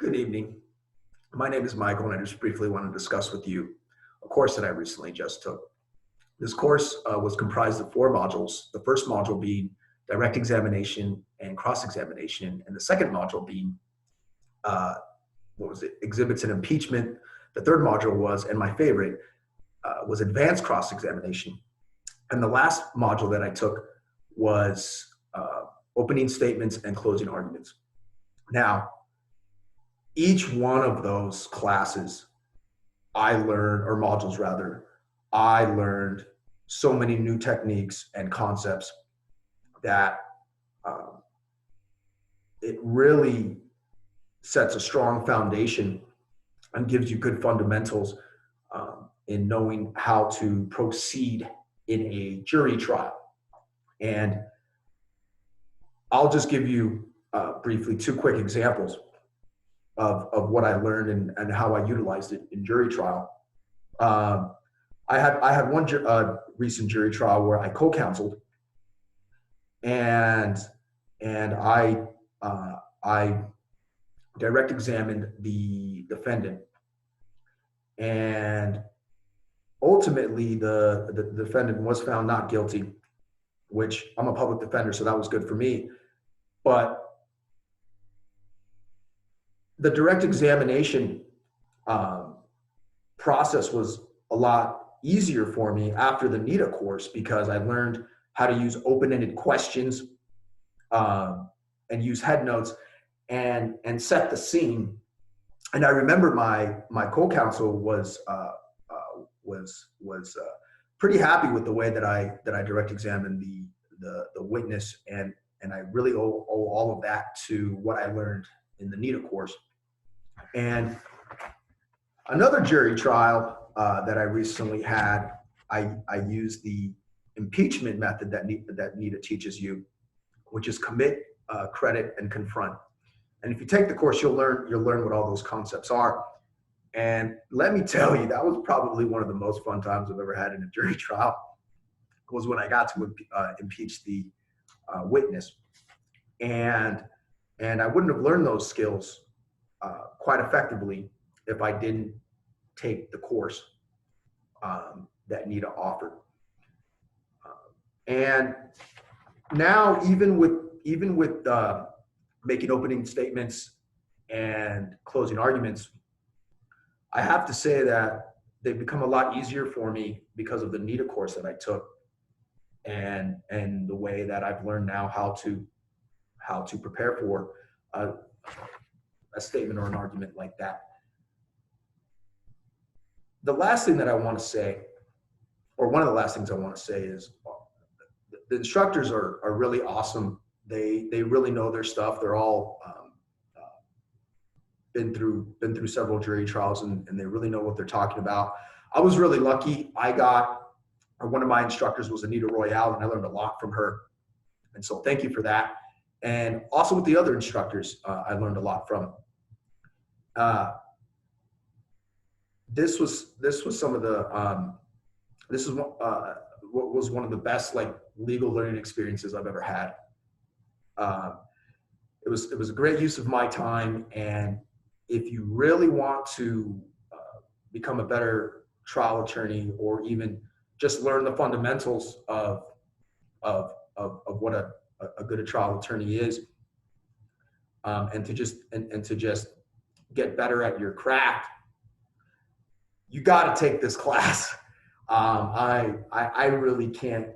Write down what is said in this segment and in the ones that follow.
Good evening. My name is Michael, and I just briefly want to discuss with you a course that I recently just took. This course was comprised of 4 modules, the first module being direct examination and cross-examination, and the second module being, exhibits and impeachment. The third module was, and my favorite, was advanced cross-examination. And the last module that I took was opening statements and closing arguments. Now, each one of those classes I learned, or modules rather, I learned so many new techniques and concepts that it really sets a strong foundation and gives you good fundamentals in knowing how to proceed in a jury trial. And I'll just give you briefly 2 quick examples of what I learned and how I utilized it in jury trial. I had one recent jury trial where I co-counseled, and I direct examined the defendant, and ultimately the defendant was found not guilty, which I'm a public defender, so that was good for me. But the direct examination process was a lot easier for me after the NITA course, because I learned how to use open-ended questions and use head notes and set the scene. And I remember my co-counsel was pretty happy with the way that I direct examined the witness, and I really owe all of that to what I learned in the NITA course. And another jury trial that I recently had, I used the impeachment method that NITA teaches you, which is commit, credit, and confront. And if you take the course, you'll learn what all those concepts are. And let me tell you, that was probably one of the most fun times I've ever had in a jury trial, was when I got to impeach the witness. And I wouldn't have learned those skills quite effectively if I didn't take the course that NITA offered. And now, even with making opening statements and closing arguments, I have to say that they've become a lot easier for me because of the NITA course that I took, and the way that I've learned now how to prepare for a statement or an argument like that. The last thing that I want to say, or one of the last things I want to say, is the instructors are really awesome. They really know their stuff. They're all been through several jury trials, and they really know what they're talking about. I was really lucky. One of my instructors was Anita Royale, and I learned a lot from her. And so thank you for that. And also with the other instructors, I learned a lot from. This was some of the this is what was one of the best legal learning experiences I've ever had. It was a great use of my time, and if you really want to become a better trial attorney, or even just learn the fundamentals of what a good trial attorney is, and to just get better at your craft, you got to take this class. I really can't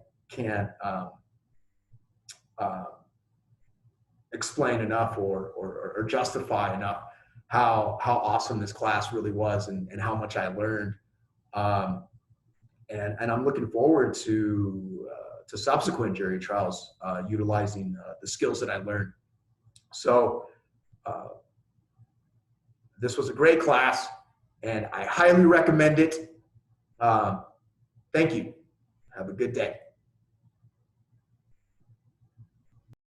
explain enough or justify enough how awesome this class really was, and how much I learned. And I'm looking forward to subsequent jury trials utilizing the skills that I learned. So this was a great class, and I highly recommend it. Thank you. Have a good day.